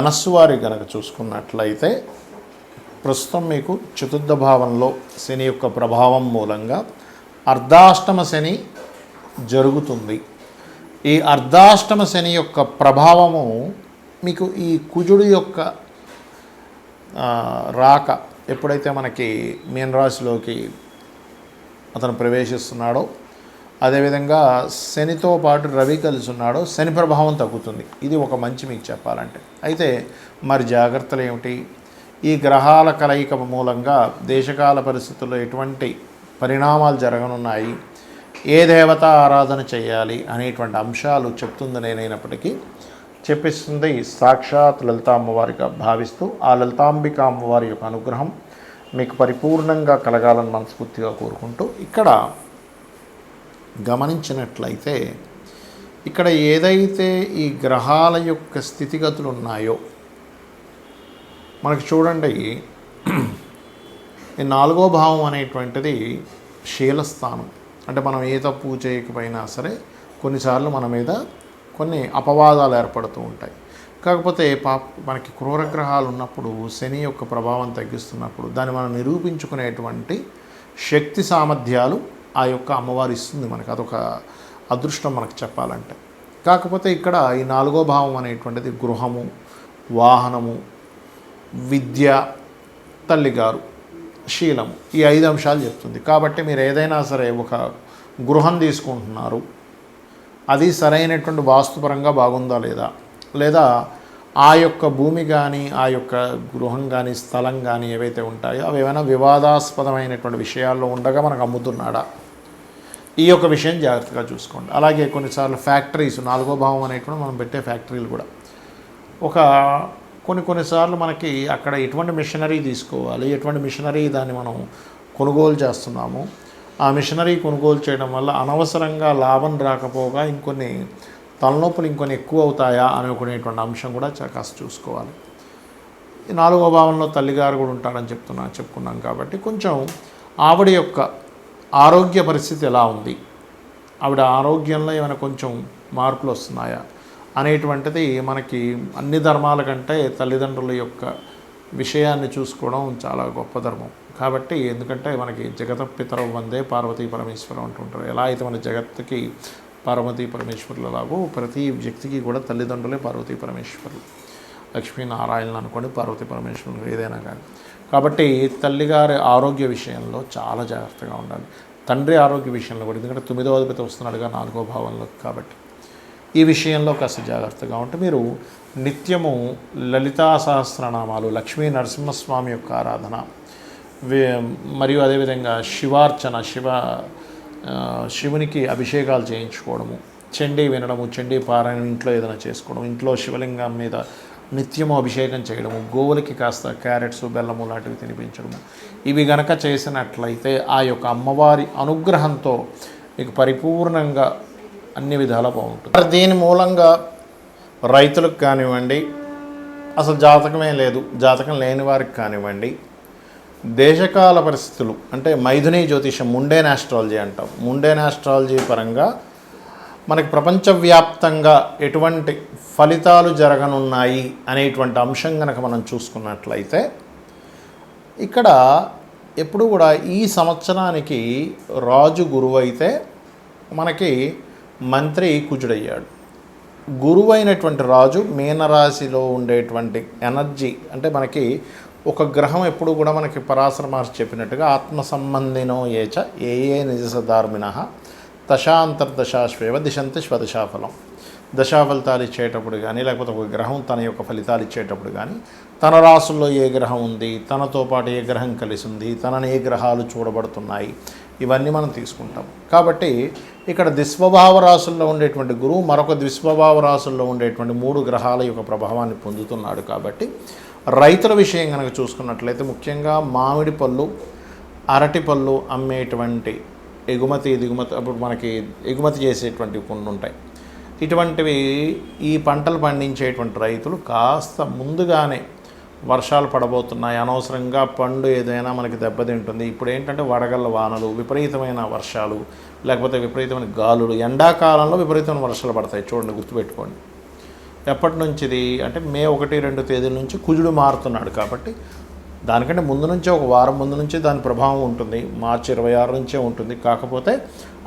మనస్సు వారి గనక చూసుకున్నట్లయితే ప్రస్తుతం మీకు చతుర్థ భావంలో శని యొక్క ప్రభావం మూలంగా అర్ధాష్టమ శని జరుగుతుంది. ఈ అర్ధాష్టమ శని యొక్క ప్రభావము మీకు ఈ కుజుడు యొక్క రాక ఎప్పుడైతే మనకి మీనరాశిలోకి అతను ప్రవేశిస్తున్నాడో, అదేవిధంగా శనితో పాటు రవి కలిసి ఉన్నాడో శని ప్రభావం తగ్గుతుంది. ఇది ఒక మంచి మీకు చెప్పాలంటే. అయితే మరి జాగ్రత్తలు ఏమిటి? ఈ గ్రహాల కలయిక మూలంగా దేశకాల పరిస్థితుల్లో ఎటువంటి పరిణామాలు జరగనున్నాయి, ఏ దేవత ఆరాధన చేయాలి అనేటువంటి అంశాలు చెప్తుంది నేనైనప్పటికీ చెప్పిస్తుంది సాక్షాత్ లలితా అమ్మవారిగా భావిస్తూ ఆ లలితాంబిక అమ్మవారి యొక్క అనుగ్రహం మీకు పరిపూర్ణంగా కలగాలని మనస్ఫూర్తిగా కోరుకుంటూ, ఇక్కడ గమనించినట్లయితే ఇక్కడ ఏదైతే ఈ గ్రహాల యొక్క స్థితిగతులు ఉన్నాయో మనకి చూడండి, ఈ 4వ భావం అనేటువంటిది శీలస్థానం. అంటే మనం ఏ తప్పు చేయకపోయినా సరే కొన్నిసార్లు మన మీద కొన్ని అపవాదాలు ఏర్పడుతూ ఉంటాయి. కాకపోతే మనకి క్రూరగ్రహాలు ఉన్నప్పుడు శని యొక్క ప్రభావం తగ్గిస్తున్నప్పుడు దాన్ని మనం నిరూపించుకునేటువంటి శక్తి సామర్థ్యాలు ఆ యొక్క అమ్మవారు ఇస్తుంది మనకు. అదొక అదృష్టం మనకు చెప్పాలంటే. కాకపోతే ఇక్కడ ఈ 4వ భావం అనేటువంటిది గృహము, వాహనము, విద్య, తల్లిగారు, శీలము, ఈ 5 అంశాలు చెప్తుంది. కాబట్టి మీరు ఏదైనా సరే ఒక గృహం తీసుకుంటున్నారు, అది సరైనటువంటి వాస్తుపరంగా బాగుందా లేదా ఆ యొక్క భూమి కానీ ఆ యొక్క గృహం కానీ స్థలం కానీ ఏవైతే ఉంటాయో అవి ఏమైనా వివాదాస్పదమైనటువంటి విషయాల్లో ఉండగా మనకు అమ్ముతున్నాడా, ఈ యొక్క విషయం జాగ్రత్తగా చూసుకోండి. అలాగే కొన్నిసార్లు ఫ్యాక్టరీస్, 4వ భావం అనేటువంటి మనం పెట్టే ఫ్యాక్టరీలు కూడా కొన్నిసార్లు మనకి అక్కడ ఎటువంటి మిషనరీ తీసుకోవాలి, ఎటువంటి మిషనరీ దాన్ని మనం కొనుగోలు చేస్తున్నాము, ఆ మిషనరీ కొనుగోలు చేయడం వల్ల అనవసరంగా లాభం రాకపోగా ఇంకొన్ని తలనొప్పులు ఇంకొన్ని ఎక్కువ అవుతాయా అనుకునేటువంటి అంశం కూడా కాస్త చూసుకోవాలి. ఈ 4వ భావంలో తల్లిగారు కూడా ఉంటారని చెప్పుకున్నాం కాబట్టి కొంచెం ఆవిడ యొక్క ఆరోగ్య పరిస్థితి ఎలా ఉంది, ఆవిడ ఆరోగ్యంలో ఏమైనా కొంచెం మార్పులు వస్తున్నాయా అనేటువంటిది మనకి అన్ని ధర్మాల కంటే తల్లిదండ్రుల యొక్క విషయాన్ని చూసుకోవడం చాలా గొప్ప ధర్మం. కాబట్టి ఎందుకంటే మనకి జగత పితరం వందే పార్వతీ పరమేశ్వరం అంటుంటారు. ఎలా అయితే మన జగత్తుకి పార్వతీ పరమేశ్వరులలాగో ప్రతి వ్యక్తికి కూడా తల్లిదండ్రులే పార్వతీ పరమేశ్వరులు. లక్ష్మీనారాయణలు అనుకోండి, పార్వతీ పరమేశ్వరులు ఏదైనా కానీ. కాబట్టి తల్లిగారి ఆరోగ్య విషయంలో చాలా జాగ్రత్తగా ఉండాలి. తండ్రి ఆరోగ్య విషయంలో కూడా, ఎందుకంటే 9వ అధిపతి వస్తున్నాడుగా 4వ భావంలో, కాబట్టి ఈ విషయంలో కాస్త జాగ్రత్తగా ఉంటే మీరు నిత్యము లలితా సహస్రనామాలు, లక్ష్మీ నరసింహస్వామి యొక్క ఆరాధన, మరియు అదేవిధంగా శివార్చన, శివునికి అభిషేకాలు చేయించుకోవడము, చండీ వినడము, చండీ పారాయణం ఇంట్లో ఏదైనా చేసుకోవడం, ఇంట్లో శివలింగం మీద నిత్యము అభిషేకం చేయడము, గోవులకి కాస్త క్యారెట్స్, బెల్లము లాంటివి తినిపించడము, ఇవి గనక చేసినట్లయితే ఆ యొక్క అమ్మవారి అనుగ్రహంతో మీకు పరిపూర్ణంగా అన్ని విధాలా బాగుంటుంది. దీని మూలంగా రైతులకు కానివ్వండి, అసలు జాతకమే లేదు, జాతకం లేని వారికి కానివ్వండి, దేశకాల పరిస్థితులు అంటే మైథుని జ్యోతిషం, ముండేన్ ఆస్ట్రాలజీ అంటాం, ముండేన్ ఆస్ట్రాలజీ పరంగా మనకి ప్రపంచవ్యాప్తంగా ఎటువంటి ఫలితాలు జరగనున్నాయి అనేటువంటి అంశం కనుక మనం చూసుకున్నట్లయితే ఇక్కడ ఎప్పుడు కూడా ఈ సంవత్సరానికి రాజు గురువు అయితే మనకి మంత్రి కుజుడయ్యాడు. గురువైనటువంటి రాజు మీనరాశిలో ఉండేటువంటి ఎనర్జీ అంటే మనకి ఒక గ్రహం ఎప్పుడు కూడా మనకి పరాశర మహర్షి చెప్పినట్టుగా ఆత్మ సంబంధినో ఏచ ఏ నిజసధార్మిణ దశాంతర్దశాశ్వేవ దిశంతి స్వదశాఫలం. దశాఫలితాలు ఇచ్చేటప్పుడు కానీ, లేకపోతే ఒక గ్రహం తన యొక్క ఫలితాలు ఇచ్చేటప్పుడు కానీ తన రాసుల్లో ఏ గ్రహం ఉంది, తనతో పాటు ఏ గ్రహం కలిసి ఉంది, తనని ఏ గ్రహాలు చూడబడుతున్నాయి, ఇవన్నీ మనం తీసుకుంటాం. కాబట్టి ఇక్కడ ద్విస్వభావ రాశుల్లో ఉండేటువంటి గురువు మరొక ద్విస్వభావ రాశుల్లో ఉండేటువంటి 3 గ్రహాల యొక్క ప్రభావాన్ని పొందుతున్నాడు. కాబట్టి రైతుల విషయం కనుక చూసుకున్నట్లయితే ముఖ్యంగా మామిడి పళ్ళు, అరటి పళ్ళు అమ్మేటువంటి ఎగుమతి దిగుమతి, అప్పుడు మనకి ఎగుమతి చేసేటువంటివి కొన్ని ఉంటాయి. ఇటువంటివి ఈ పంటలు పండించేటువంటి రైతులు కాస్త ముందుగానే వర్షాలు పడబోతున్నాయి, అనవసరంగా పండు ఏదైనా మనకి దెబ్బతింటుంది. ఇప్పుడు ఏంటంటే వడగళ్ళ వానలు, విపరీతమైన వర్షాలు, లేకపోతే విపరీతమైన గాలులు, ఎండాకాలంలో విపరీతమైన వర్షాలు పడతాయి. చూడండి, గుర్తుపెట్టుకోండి. ఎప్పటి నుంచి ఇది అంటే మే 1-2 తేదీల నుంచి కుజుడు మారుతున్నాడు కాబట్టి దానికంటే ముందు నుంచే ఒక వారం ముందు నుంచే దాని ప్రభావం ఉంటుంది. మార్చి 26 నుంచే ఉంటుంది. కాకపోతే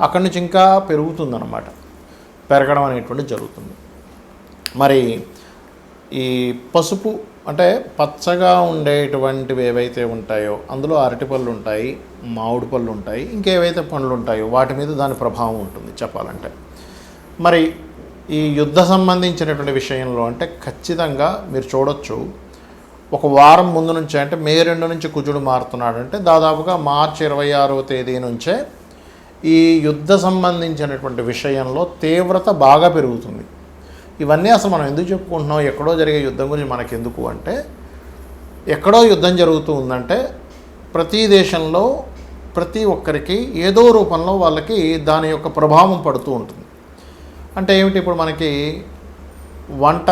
అక్కడి నుంచి ఇంకా పెరుగుతుందన్నమాట, పెరగడం అనేటువంటి జరుగుతుంది. మరి ఈ పసుపు అంటే పచ్చగా ఉండేటువంటివి ఏవైతే ఉంటాయో అందులో అరటిపళ్ళు ఉంటాయి, మామిడి పళ్ళు ఉంటాయి, ఇంకేవైతే పండ్లు ఉంటాయో వాటి మీద దాని ప్రభావం ఉంటుంది చెప్పాలంటే. మరి ఈ యుద్ధ సంబంధించినటువంటి విషయంలో అంటే ఖచ్చితంగా మీరు చూడొచ్చు, ఒక వారం ముందు నుంచే అంటే మే 2 నుంచి కుజుడు మారుతున్నాడు అంటే దాదాపుగా మార్చి 26వ తేదీ నుంచే ఈ యుద్ధ సంబంధించినటువంటి విషయంలో తీవ్రత బాగా పెరుగుతుంది. ఇవన్నీ అసలు మనం ఎందుకు చెప్పుకుంటున్నాం, ఎక్కడో జరిగే యుద్ధం గురించి మనకెందుకు అంటే, ఎక్కడో యుద్ధం జరుగుతూ ఉందంటే ప్రతి దేశంలో ప్రతి ఒక్కరికి ఏదో రూపంలో వాళ్ళకి దాని యొక్క ప్రభావం పడుతూ ఉంటుంది. అంటే ఏమిటి, ఇప్పుడు మనకి వంట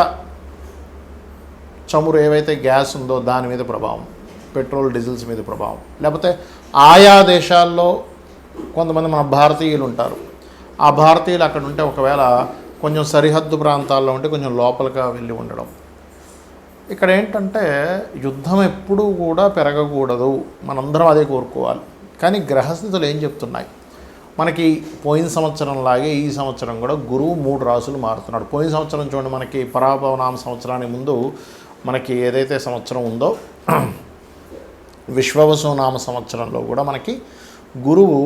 చమురు ఏవైతే గ్యాస్ ఉందో దాని మీద ప్రభావం, పెట్రోల్ డీజిల్స్ మీద ప్రభావం, లేకపోతే ఆయా దేశాల్లో కొంతమంది మన భారతీయులు ఉంటారు. ఆ భారతీయులు అక్కడ ఉంటే ఒకవేళ కొంచెం సరిహద్దు ప్రాంతాల్లో ఉంటే కొంచెం లోపలిగా వెళ్ళి ఉండడం. ఇక్కడ ఏంటంటే యుద్ధం ఎప్పుడూ కూడా పెరగకూడదు, మనందరం అదే కోరుకోవాలి. కానీ గ్రహస్థితులు ఏం చెప్తున్నాయి మనకి, పోయిన సంవత్సరం లాగే ఈ సంవత్సరం కూడా గురువు 3 రాసులు మారుతున్నాడు. పోయిన సంవత్సరం చూడండి, మనకి పరాభవనామ సంవత్సరానికి ముందు మనకి ఏదైతే సంవత్సరం ఉందో విశ్వవసునామ సంవత్సరంలో కూడా మనకి గురువు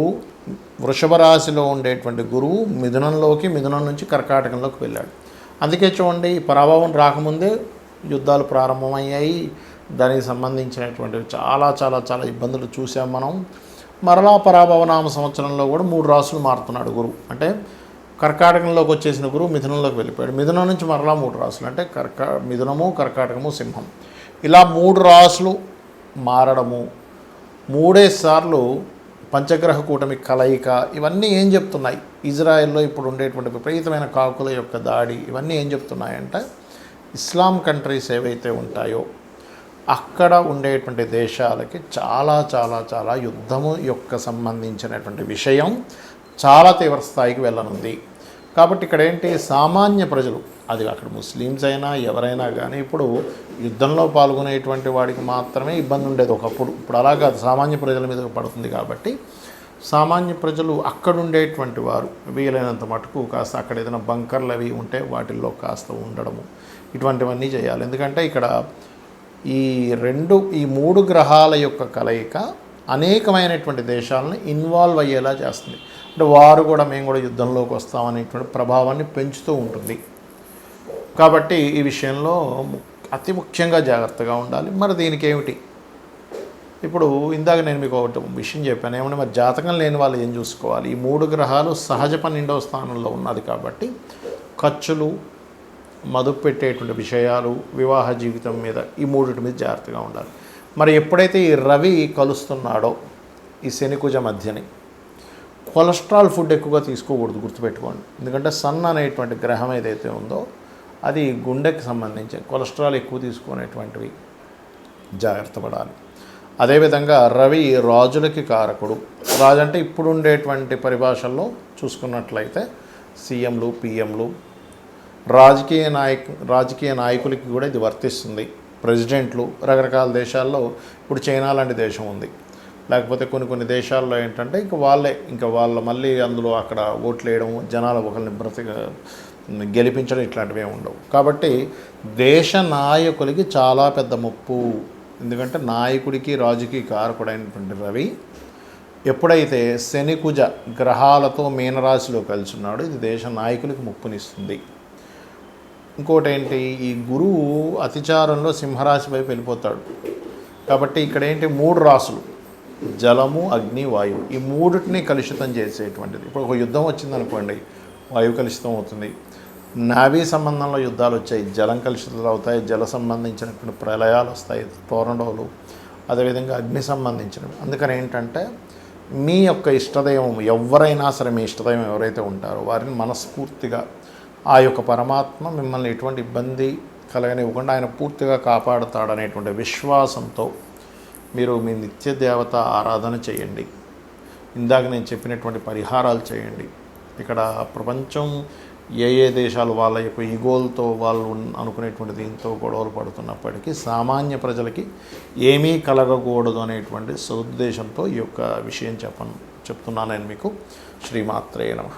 వృషభ రాశిలో ఉండేటువంటి గురువు మిథునం నుంచి కర్కాటకంలోకి వెళ్ళాడు. అందుకే చూడండి, పరాభవం రాకముందే యుద్ధాలు ప్రారంభమయ్యాయి. దానికి సంబంధించినటువంటి చాలా చాలా చాలా ఇబ్బందులు చూసాం మనం. మరలా పరాభవనామ సంవత్సరంలో కూడా 3 రాసులు మారుతున్నాడు గురువు. అంటే కర్కాటకంలోకి వచ్చేసిన గురువు మిథునంలోకి వెళ్ళిపోయాడు. మిథునం నుంచి మరలా 3 రాసులు అంటే మిథునము, కర్కాటకము, సింహం, ఇలా 3 రాసులు మారడము, 3 సార్లు పంచగ్రహ కూటమి కలయిక, ఇవన్నీ ఏం చెప్తున్నాయి, ఇజ్రాయెల్లో ఇప్పుడు ఉండేటువంటి విపరీతమైన కాకుల యొక్క దాడి, ఇవన్నీ ఏం చెప్తున్నాయంటే ఇస్లాం కంట్రీస్ ఏవైతే ఉంటాయో అక్కడ ఉండేటువంటి దేశాలకి చాలా చాలా చాలా యుద్ధము యొక్క సంబంధించినటువంటి విషయం చాలా తీవ్ర స్థాయికి వెళ్ళనుంది. కాబట్టి ఇక్కడ ఏంటి, సామాన్య ప్రజలు, అది అక్కడ ముస్లిమ్స్ అయినా ఎవరైనా కానీ ఇప్పుడు యుద్ధంలో పాల్గొనేటువంటి వాడికి మాత్రమే ఇబ్బంది ఉండేది ఒకప్పుడు. ఇప్పుడు అలా కాదు, సామాన్య ప్రజల మీద పడుతుంది. కాబట్టి సామాన్య ప్రజలు అక్కడ ఉండేటువంటి వారు వీలైనంత మటుకు కాస్త అక్కడ ఏదైనా బంకర్లు అవి ఉంటే వాటిల్లో కాస్త ఉండడము, ఇటువంటివన్నీ చేయాలి. ఎందుకంటే ఇక్కడ ఈ 3 గ్రహాల యొక్క కలయిక అనేకమైనటువంటి దేశాలను ఇన్వాల్వ్ అయ్యేలా చేస్తుంది. అంటే వారు కూడా మేము కూడా యుద్ధంలోకి వస్తామనేటువంటి ప్రభావాన్ని పెంచుతూ ఉంటుంది. కాబట్టి ఈ విషయంలో అతి ముఖ్యంగా జాగ్రత్తగా ఉండాలి. మరి దీనికి ఏమిటి, ఇప్పుడు ఇందాక నేను మీకు ఒకటి విషయం చెప్పాను, ఏమన్నా మరి జాతకం లేని వాళ్ళు ఏం చూసుకోవాలి. ఈ 3 గ్రహాలు సహజ 12వ స్థానంలో ఉన్నది కాబట్టి ఖర్చులు, మదుపు పెట్టేటువంటి విషయాలు, వివాహ జీవితం మీద ఈ 3 మీద జాగ్రత్తగా ఉండాలి. మరి ఎప్పుడైతే ఈ రవి కలుస్తున్నాడో ఈ శనికుజ మధ్యని, కొలెస్ట్రాల్ ఫుడ్ ఎక్కువగా తీసుకోకూడదు, గుర్తుపెట్టుకోండి. ఎందుకంటే సన్ అనేటువంటి గ్రహం ఏదైతే ఉందో అది గుండెకి సంబంధించి కొలెస్ట్రాల్ ఎక్కువ తీసుకునేటువంటివి జాగ్రత్త పడాలి. అదేవిధంగా రవి రాజులకి కారకుడు. రాజు అంటే ఇప్పుడు ఉండేటువంటి పరిభాషల్లో చూసుకున్నట్లయితే సీఎంలు, పిఎంలు, రాజకీయ నాయకులకి కూడా ఇది వర్తిస్తుంది. ప్రెసిడెంట్లు, రకరకాల దేశాల్లో ఇప్పుడు చైనా లాంటి దేశం ఉంది, లేకపోతే కొన్ని దేశాల్లో ఏంటంటే ఇంకా వాళ్ళ మళ్ళీ అందులో అక్కడ ఓట్లు వేయడం, జనాలు ఒకరిని గెలిపించడం ఇట్లాంటివి ఏమి ఉండవు. కాబట్టి దేశ నాయకులకి చాలా పెద్ద ముప్పు. ఎందుకంటే నాయకుడికి రాజుకి కారకుడైనటువంటి రవి ఎప్పుడైతే శనికుజ గ్రహాలతో మీనరాశిలో కలిసి ఉన్నాడో ఇది దేశ నాయకులకి ముప్పునిస్తుంది. ఇంకోటి ఏంటి, ఈ గురువు అతిచారంలో సింహరాశి వైపు వెళ్ళిపోతాడు. కాబట్టి ఇక్కడ ఏంటి, 3 రాసులు జలము, అగ్ని, వాయువు, ఈ 3టిని కలుషితం చేసేటువంటిది. ఇప్పుడు ఒక యుద్ధం వచ్చిందనుకోండి, వాయువు కలుషితం అవుతుంది. నావీ సంబంధంలో యుద్ధాలు వచ్చాయి, జలం కలుషితాలు అవుతాయి, జల సంబంధించినటువంటి ప్రళయాలు వస్తాయి, టోర్నడోలు, అదేవిధంగా అగ్ని సంబంధించినవి. అందుకని ఏంటంటే మీ యొక్క ఇష్టదైవం ఎవరైనా సరే, మీ ఇష్టదైవం ఎవరైతే ఉంటారో వారిని మనస్ఫూర్తిగా ఆ యొక్క పరమాత్మ మిమ్మల్ని ఎటువంటి ఇబ్బంది కలగనివ్వకుండా ఆయన పూర్తిగా కాపాడుతాడనేటువంటి విశ్వాసంతో మీరు మీ నిత్య దేవత ఆరాధన చేయండి. ఇందాక నేను చెప్పినటువంటి పరిహారాలు చేయండి. ఇక్కడ ప్రపంచం ఏ ఏ దేశాలు వాళ్ళ యొక్క ఈగోలతో వాళ్ళు అనుకునేటువంటి దీంతో గొడవలు పడుతున్నప్పటికీ సామాన్య ప్రజలకి ఏమీ కలగకూడదు అనేటువంటి సదుద్దేశంతో ఈ యొక్క విషయం చెప్తున్నాను నేను మీకు. శ్రీమాత్రే నమః.